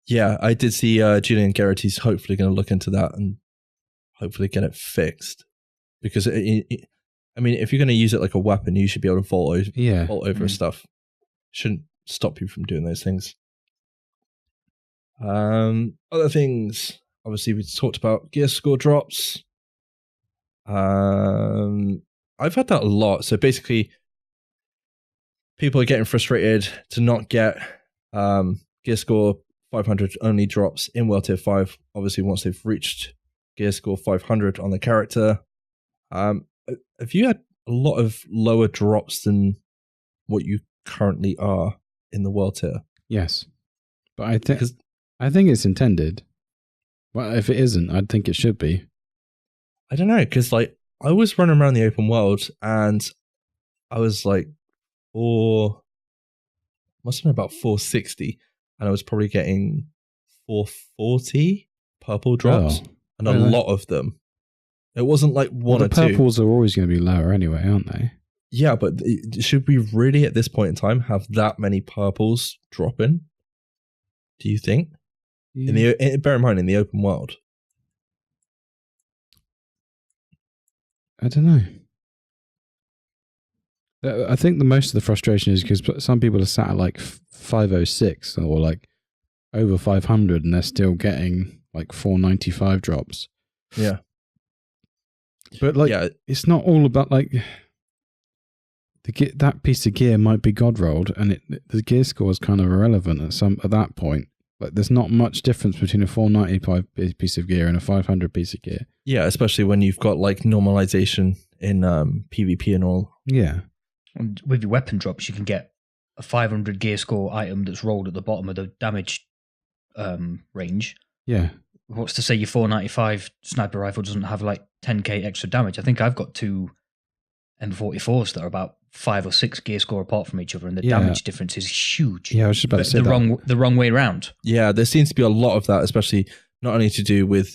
Yeah, I did see Julian Garrity's hopefully going to look into that and hopefully get it fixed. Because, I mean, if you're going to use it like a weapon, you should be able to vault over stuff. Shouldn't stop you from doing those things. Other things, obviously, we talked about gear score drops. I've had that a lot. So basically, people are getting frustrated to not get gear score 500 only drops in World Tier 5, obviously once they've reached gear score 500 on the character. Have you had a lot of lower drops than what you currently are in the World Tier? Yes. But I think it's intended. Well, if it isn't, I'd think it should be. I don't know, because like I was running around the open world and I was like must have been about 460, and I was probably getting 440 purple drops, and a lot of them. It wasn't like one or two. The purples are always going to be lower anyway, aren't they? Yeah, but should we really at this point in time have that many purples drop in? Do you think? Yeah. Bear in mind, in the open world. I don't know. I think the most of the frustration is because some people are sat at like 506 or like over 500 and they're still getting like 495 drops. Yeah. But like, it's not all about like that piece of gear might be god rolled, and the gear score is kind of irrelevant at that point. Like, there's not much difference between a 495 piece of gear and a 500 piece of gear. Yeah, especially when you've got like normalization in PvP and all. Yeah. And with your weapon drops, you can get a 500 gear score item that's rolled at the bottom of the damage range. Yeah. What's to say your 495 sniper rifle doesn't have like 10k extra damage? I think I've got two M44s that are about 5 or 6 gear score apart from each other, and the damage difference is huge. Yeah, I was just about to say the wrong way around. Yeah, there seems to be a lot of that, especially not only to do with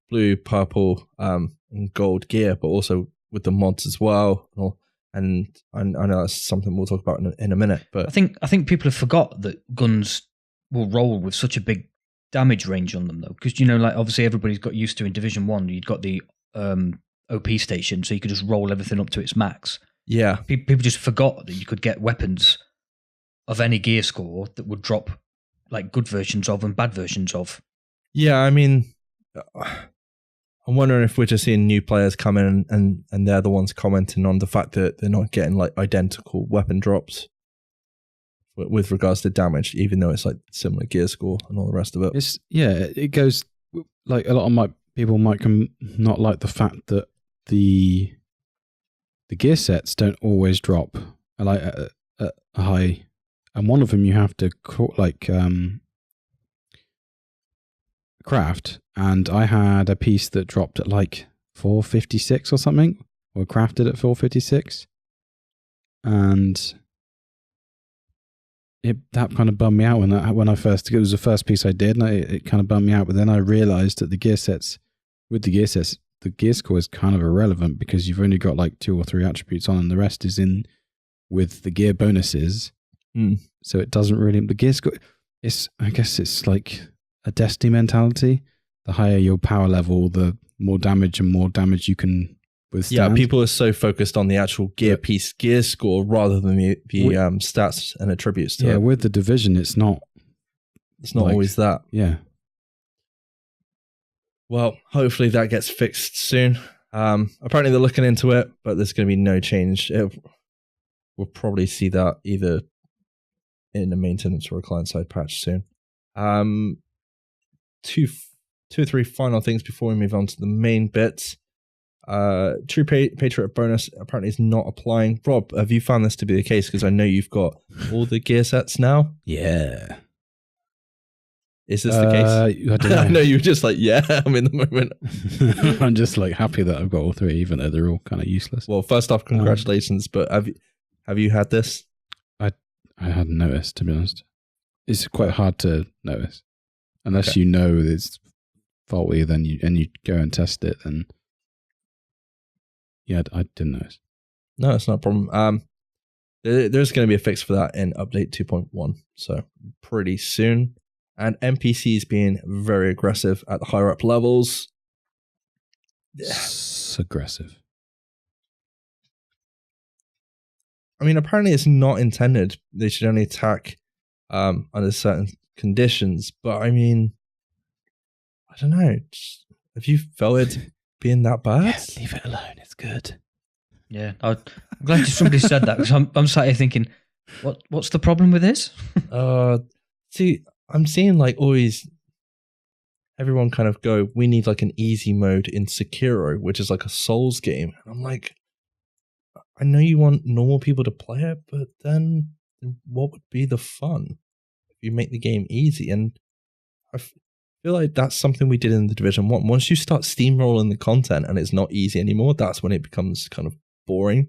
blue, purple, and gold gear, but also with the mods as well. And I know that's something we'll talk about in a minute. But I think people have forgot that guns will roll with such a big damage range on them though? Because like obviously everybody's got used to in Division 1, you'd got the OP station, so you could just roll everything up to its max. Yeah. People just forgot that you could get weapons of any gear score that would drop like good versions of and bad versions of. Yeah, I mean, I'm wondering if we're just seeing new players come in and they're the ones commenting on the fact that they're not getting like identical weapon drops with regards to damage, even though it's like similar gear score and all the rest of it. It goes like a lot of people might not like the fact that the gear sets don't always drop like at a high, and one of them you have to craft, and I had a piece that dropped at like 456 or something, or crafted at 456, and that kind of bummed me out when I first, it was the first piece I did, and it kind of bummed me out. But then I realized that the gear sets, the gear score is kind of irrelevant because you've only got like 2 or 3 attributes on, and the rest is in with the gear bonuses. So it doesn't really, the gear score, I guess it's like a Destiny mentality. The higher your power level, the more damage you can withstand. Yeah, people are so focused on the actual gear score rather than the stats and attributes to it. Yeah, with the Division, it's not always that. Yeah. Well, hopefully that gets fixed soon. Apparently they're looking into it, but there's going to be no change. We'll probably see that either in a maintenance or a client-side patch soon. Two or three final things before we move on to the main bits. True Patriot bonus apparently is not applying. Rob, have you found this to be the case? Because I know you've got all the gear sets now. Yeah. Is this the case? I don't know. I know you were just like, yeah, I'm in the moment. I'm just like happy that I've got all 3, even though they're all kind of useless. Well, first off, congratulations. But have you had this? I hadn't noticed, to be honest. It's quite hard to notice unless you know it's faulty. Then you go and test it, and yeah, I didn't notice. No, it's not a problem. There's going to be a fix for that in update 2.1, so pretty soon. And NPCs being very aggressive at the higher up levels. It's aggressive. I mean, apparently it's not intended. They should only attack under certain conditions. But I mean, I don't know. Have you felt it being that bad? Yes, leave it alone. It's good. Yeah, I'm glad somebody said that, because I'm sat here thinking, what's the problem with this? See, I'm seeing like always everyone kind of go, we need like an easy mode in Sekiro, which is like a Souls game. And I'm like, I know you want normal people to play it, but then what would be the fun if you make the game easy? And I feel like that's something we did in the Division 1. Once you start steamrolling the content and it's not easy anymore, that's when it becomes kind of boring.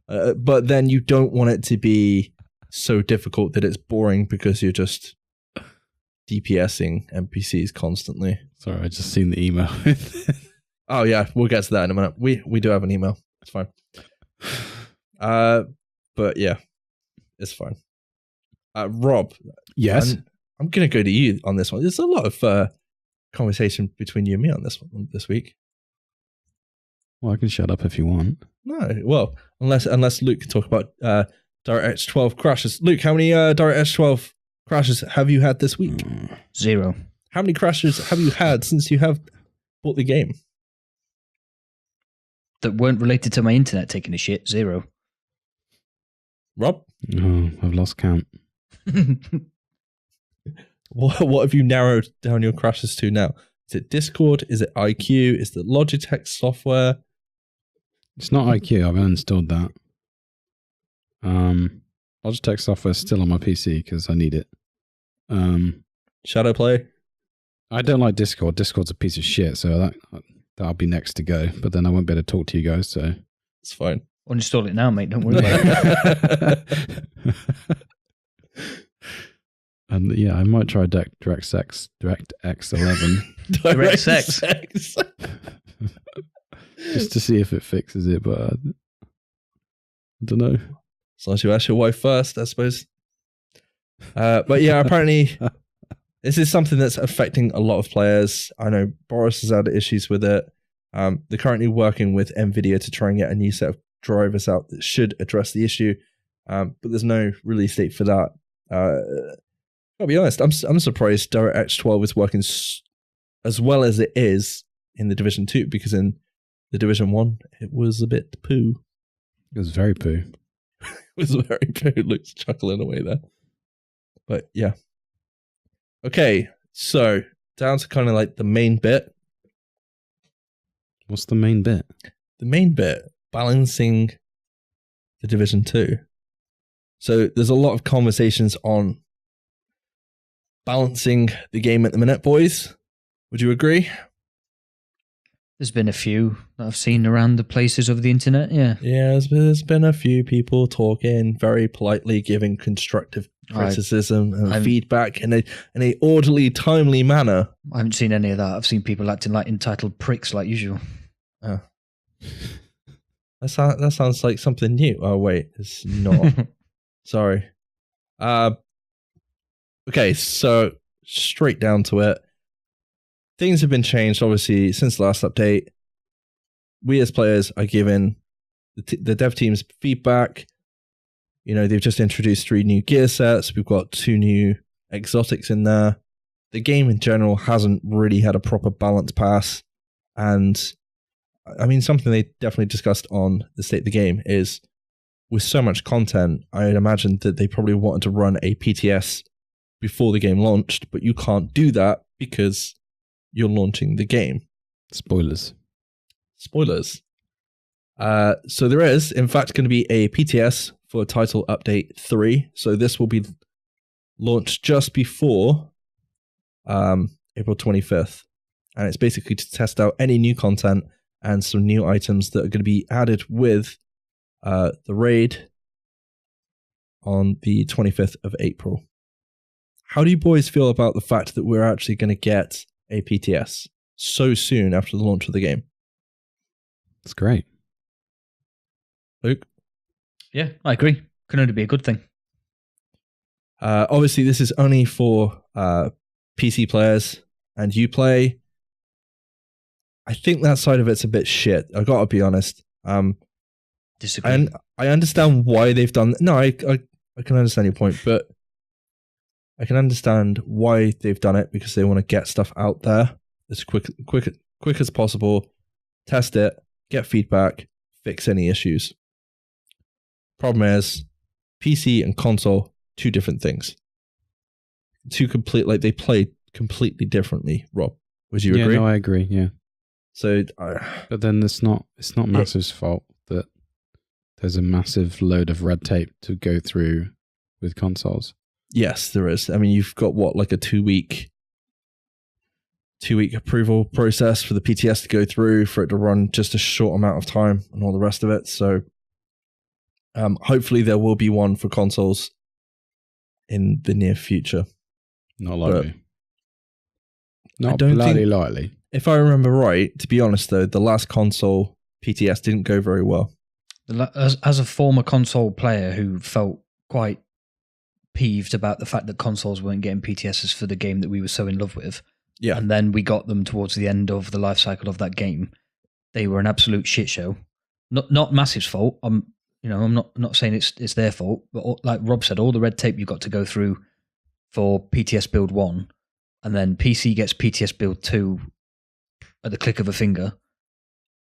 But then you don't want it to be so difficult that it's boring because you're just DPSing NPCs constantly. Sorry, I just seen the email. Oh yeah, we'll get to that in a minute. We do have an email. It's fine. But yeah, it's fine. Rob. Yes. I'm gonna go to you on this one. There's a lot of conversation between you and me on this one this week. Well, I can shut up if you want. No, well, unless Luke can talk about DirectX 12 crashes. Luke, how many DirectX 12 crashes have you had this week? 0. How many crashes have you had since you have bought the game? That weren't related to my internet taking a shit. 0. Rob? Oh, I've lost count. What have you narrowed down your crashes to now? Is it Discord? Is it IQ? Is it Logitech software? It's not IQ. I've uninstalled that. Logitech software is still on my PC because I need it. Shadowplay? I don't like Discord. Discord's a piece of shit, so that'll be next to go. But then I won't be able to talk to you guys, so it's fine. Uninstall it now, mate. Don't worry about it. And yeah, I might try DirectX 11. DirectX. Just to see if it fixes it, but I don't know. As long as you ask your wife first, I suppose. But yeah, apparently this is something that's affecting a lot of players. I know Boris has had issues with it. They're currently working with NVIDIA to try and get a new set of drivers out that should address the issue, but there's no release date for that. I'll be honest, I'm surprised DirectX 12 is working as well as it is in the Division 2, because in the Division 1, it was a bit poo. It was very poo. It was very poo. Luke's chuckling away there. But yeah. Okay, so down to kind of like the main bit. What's the main bit? The main bit, balancing the Division 2. So there's a lot of conversations on balancing the game at the minute, boys. Would you agree? There's been a few that I've seen around the places of the internet, yeah. Yeah, there's been a few people talking very politely, giving constructive criticism and feedback in a orderly, timely manner. I haven't seen any of that. I've seen people acting like entitled pricks like usual. Oh. That sounds like something new. Oh, wait, it's not. Sorry. Okay, so straight down to it. Things have been changed, obviously, since the last update. We as players are given the dev team's feedback. You know, they've just introduced 3 new gear sets. We've got 2 new exotics in there. The game in general hasn't really had a proper balance pass. And, I mean, something they definitely discussed on the State of the Game is, with so much content, I'd imagine that they probably wanted to run a PTS before the game launched, but you can't do that because you're launching the game. Spoilers. So there is, in fact, going to be a PTS for Title Update 3. So this will be launched just before April 25th. And it's basically to test out any new content and some new items that are going to be added with the raid on the 25th of April. How do you boys feel about the fact that we're actually going to get a PTS so soon after the launch of the game? It's great. Luke? Yeah, I agree. Can only be a good thing. Obviously, this is only for PC players and Uplay. I think that side of it's a bit shit. I've got to be honest. Disagree. And I understand why they've done. No, I can understand your point, but I can understand why they've done it, because they want to get stuff out there as quick as possible, test it, get feedback, fix any issues. Problem is, PC and console, 2 different things. They play completely differently. Rob, would you agree? Yeah, no, I agree. Yeah. So, but then it's not Massive's fault that there's a massive load of red tape to go through with consoles. Yes, there is. I mean, you've got like a 2-week approval process for the PTS to go through, for it to run just a short amount of time and all the rest of it. So hopefully there will be one for consoles in the near future. Not likely. Not likely. If I remember right, to be honest though, the last console PTS didn't go very well. As a former console player who felt quite peeved about the fact that consoles weren't getting PTSs for the game that we were so in love with. Yeah. And then we got them towards the end of the life cycle of that game. They were an absolute shit show. Not Massive's fault. I'm not saying it's their fault, but like Rob said, all the red tape you got to go through for PTS build 1, and then PC gets PTS build 2 at the click of a finger.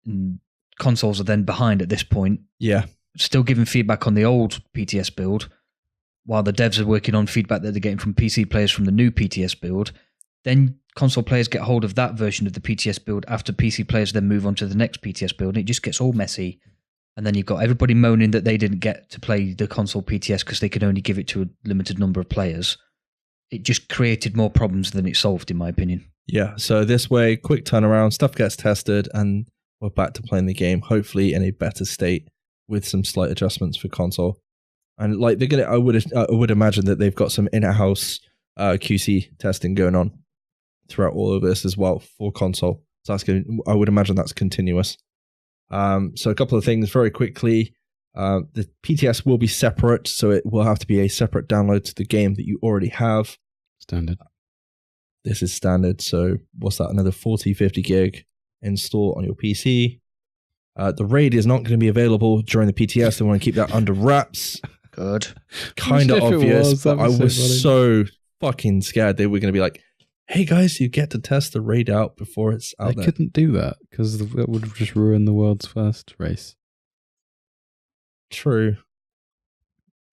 And consoles are then behind at this point. Yeah. Still giving feedback on the old PTS build, while the devs are working on feedback that they're getting from PC players from the new PTS build. Then console players get hold of that version of the PTS build after PC players then move on to the next PTS build. And it just gets all messy. And then you've got everybody moaning that they didn't get to play the console PTS because they could only give it to a limited number of players. It just created more problems than it solved, in my opinion. Yeah, so this way, quick turnaround, stuff gets tested, and we're back to playing the game, hopefully in a better state with some slight adjustments for console. And like I would imagine that they've got some in-house QC testing going on throughout all of this as well for console. So I would imagine that's continuous. So a couple of things very quickly. The PTS will be separate, so it will have to be a separate download to the game that you already have. Standard. this is standard. So what's that? Another 40, 50 gig install on your PC. The RAID is not going to be available during the PTS. They want to keep that under wraps. Good. Kind of obvious, but I was so fucking scared they were going to be like, hey guys, you get to test the RAID out before it's out there. They couldn't do that because it would have just ruined the world's first race. True.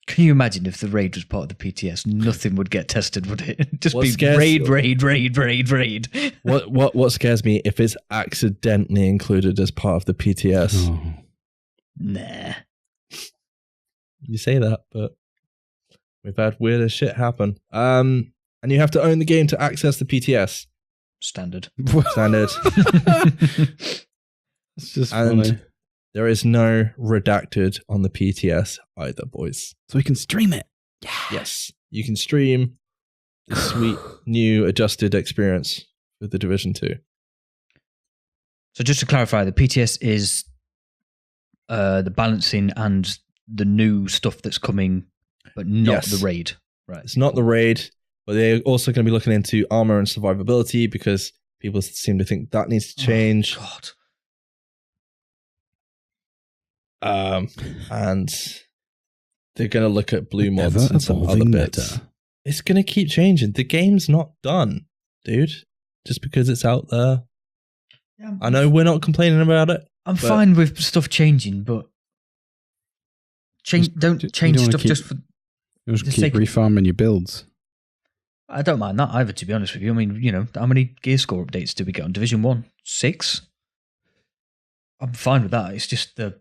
Can you imagine if the RAID was part of the PTS? Nothing would get tested, would it? Just What be scares- RAID. What scares me if it's accidentally included as part of the PTS. Oh. Nah. You say that, but we've had weirder shit happen. And you have to own the game to access the PTS. Standard. Standard. It's just And funny. there is no redacted on the PTS either, boys. So we can stream it. Yes, you can stream the sweet new adjusted experience with the Division 2. So just to clarify, the PTS is the balancing and the new stuff that's coming, but not Yes. the RAID. Right. It's not the RAID, but they're also going to be looking into armor and survivability because people seem to think that needs to change. Oh, God. And they're going to look at blue mods and some other Ever-evolving bits. meta. It's going to keep changing. The game's not done, dude. Just because it's out there. Yeah, I know we're not complaining about it. I'm but- fine with stuff changing, but don't you change don't wanna stuff keep- just for... You just Just keep take- refarming your builds. I don't mind that either, to be honest with you. I mean, you know, how many gear score updates did we get on Division 1? 6? I'm fine with that. It's just the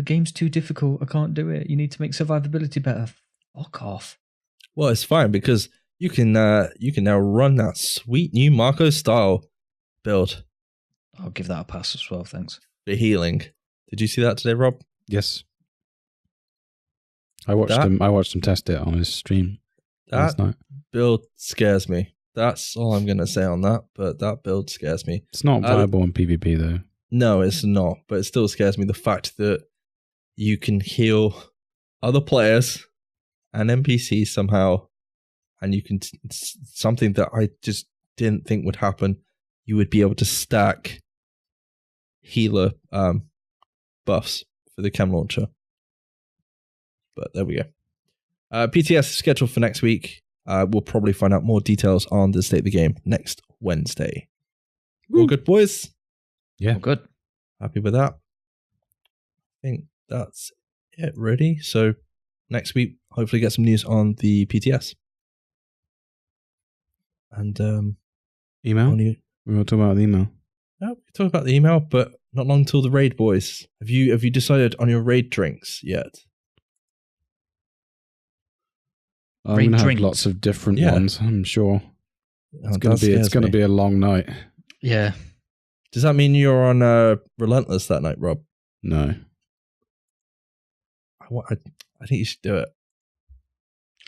game's too difficult. I can't do it. You need to make survivability better. Fuck off. Well, it's fine because you can now run that sweet new Marco style build I'll give that a pass as well, thanks. for healing. Did you see that today, Rob? Yes. I watched him test it on his stream last That night. build scares me. That's all I'm going to say on that, but that build scares me. It's not viable in PvP though. No, it's not, but it still scares me. The fact that you can heal other players and NPCs somehow, and you can, it's something that I just didn't think would happen. You would be able to stack healer buffs for the chem launcher. But there we go. PTS is scheduled for next week. We'll probably find out more details on the state of the game next Wednesday. All good, boys? Yeah. Oh, good. Happy with that? I think that's it, really. So next week, hopefully get some news on the PTS. And Email? only, We want to talk about the email. no, we can talk about the email, but not long till the raid, boys. Have you decided on your raid drinks yet? I'm Raid gonna have drinks. lots of different Yeah. ones, I'm sure. Oh, It's gonna be a long night. Yeah. Does that mean you're on Relentless that night, Rob? No. I think you should do it.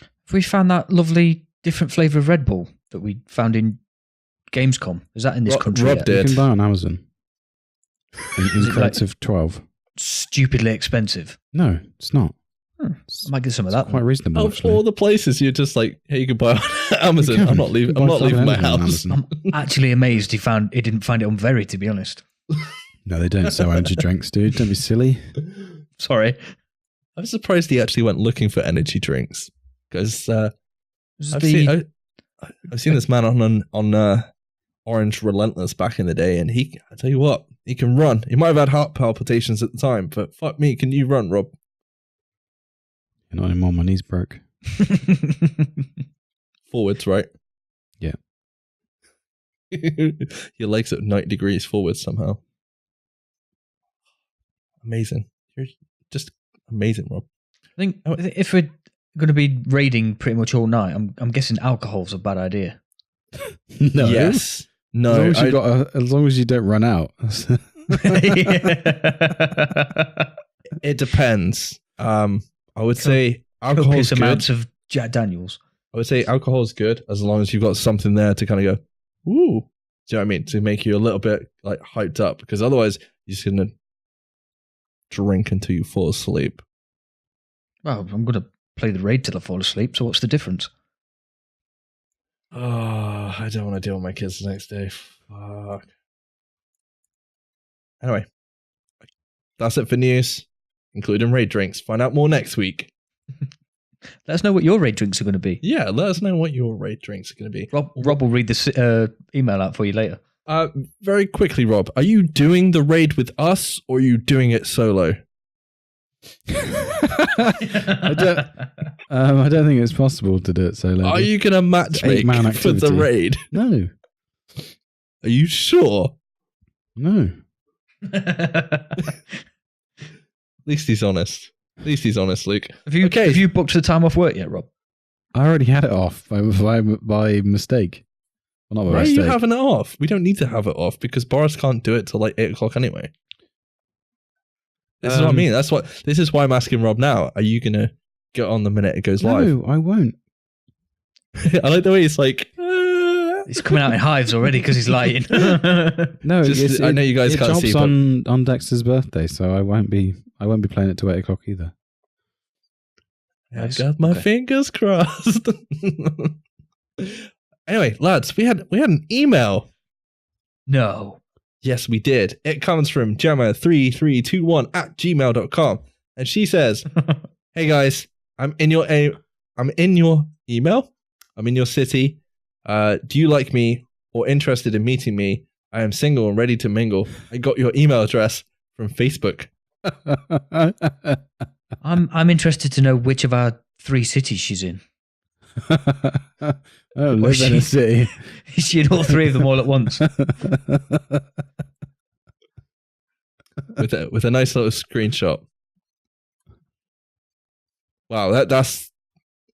Have we found that lovely different flavour of Red Bull that we found in Gamescom? Is that in this country Rob yet? did. You can buy on Amazon. In Is it crates of 12. Stupidly expensive. No, it's not. I might get some of It's that. quite reasonable, Of actually. all the places, you're just like, hey, you can buy on Amazon. You can. I'm not leaving. You I'm can not buy leaving my anything on house. Amazon. I'm actually amazed he didn't find it on Very, to be honest. No, they don't sell energy drinks, dude. Don't be silly. Sorry. I'm surprised he actually went looking for energy drinks because This is I've the- seen this man on Orange Relentless back in the day, and I tell you what, he can run. He might have had heart palpitations at the time, but fuck me, can you run, Rob? Not anymore. My knees broke. Forwards, right? Yeah. Your legs at 90 degrees forwards somehow. Amazing. You're just amazing, Rob. I think if we're going to be raiding pretty much all night, I'm guessing alcohol's a bad idea. No. Yes. No. As long as you don't run out. It depends. I would say alcohol's Copious good. amounts of Jack Daniels. I would say alcohol is good as long as you've got something there to kind of go, ooh. Do you know what I mean? To make you a little bit like hyped up, because otherwise you're just gonna drink until you fall asleep. Well, I'm going to play the raid till I fall asleep, so what's the difference? Oh, I don't want to deal with my kids the next day. Fuck. Anyway, that's it for news, including raid drinks. Find out more next week. Let us know what your raid drinks are going to be. Yeah, let us know what your raid drinks are going to be. Rob will read the email out for you later. Very quickly, Rob, are you doing the raid with us or are you doing it solo? I don't think it's possible to do it solo. Are you going to matchmake for the raid? No. Are you sure? No. At least he's honest. Luke. Have you booked the time off work yet, Rob? I already had it off by mistake. Well, not by Why mistake. are you having it off? We don't need to have it off because Boris can't do it till like 8 o'clock anyway. This is what I mean. This is why I'm asking Rob now. Are you gonna get on the minute it goes live? No, I won't. I like the way he's like. He's coming out in hives already because he's lying. No, I know you guys can't see. It drops on Dexter's birthday, so I won't be playing it till 8 o'clock either. I've got my fingers crossed. Anyway, lads, we had an email. No. Yes, we did. It comes from Gemma3321@gmail.com. And she says, "Hey guys, I'm in your email. I'm in your city. Do you like me or interested in meeting me? I am single and ready to mingle. I got your email address from Facebook." I'm interested to know which of our 3 cities she's in. I don't live in a city. Is she in all 3 of them all at once? with a nice little screenshot. Wow, that's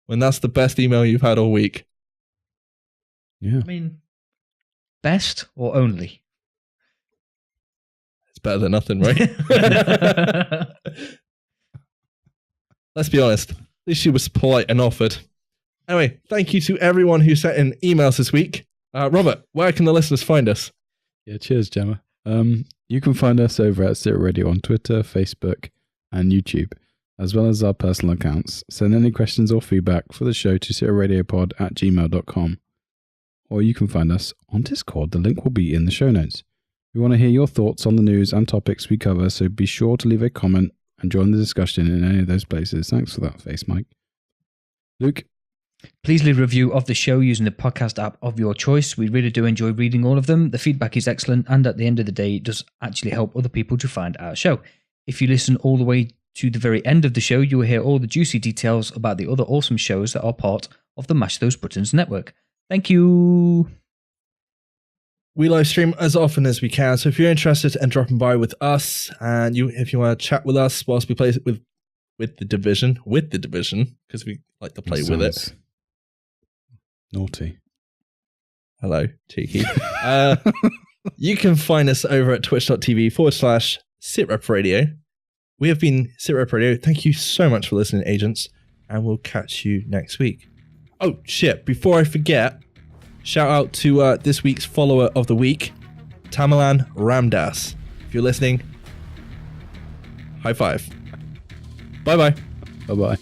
the best email you've had all week. Yeah. I mean, best or only? It's better than nothing, right? Let's be honest. At least she was polite and offered. Anyway, thank you to everyone who sent in emails this week. Robert, where can the listeners find us? Yeah, cheers, Gemma. You can find us over at SITREP Radio on Twitter, Facebook, and YouTube, as well as our personal accounts. Send any questions or feedback for the show to sitrepRadiopod@gmail.com. Or you can find us on Discord. The link will be in the show notes. We want to hear your thoughts on the news and topics we cover, so be sure to leave a comment and join the discussion in any of those places. Thanks for that face, Mike. Luke? Please leave a review of the show using the podcast app of your choice. We really do enjoy reading all of them. The feedback is excellent, and at the end of the day, it does actually help other people to find our show. If you listen all the way to the very end of the show, you will hear all the juicy details about the other awesome shows that are part of the Mash Those Buttons network. Thank you. We live stream as often as we can, so if you're interested in dropping by with us, and if you want to chat with us whilst we play with the division, because we like to play with it. Naughty. Hello, cheeky. You can find us over at twitch.tv/SITREP Radio. We have been SITREP Radio. Thank you so much for listening, agents, and we'll catch you next week. Oh, shit. Before I forget, shout out to this week's follower of the week, Tamalan Ramdas. If you're listening, high five. Bye-bye. Bye-bye.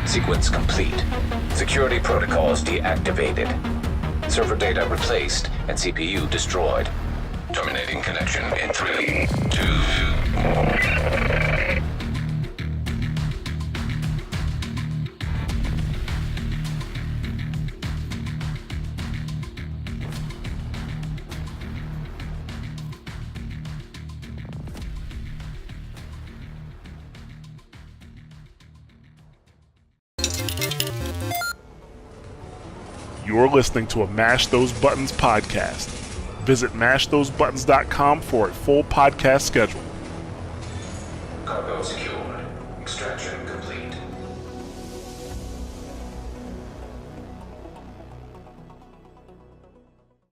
Sequence complete. Security protocols deactivated. Server data replaced and CPU destroyed. Terminating connection in 3, 2, 1. You're listening to a Mash Those Buttons podcast. Visit mashthosebuttons.com for a full podcast schedule. Cargo secured. Extract.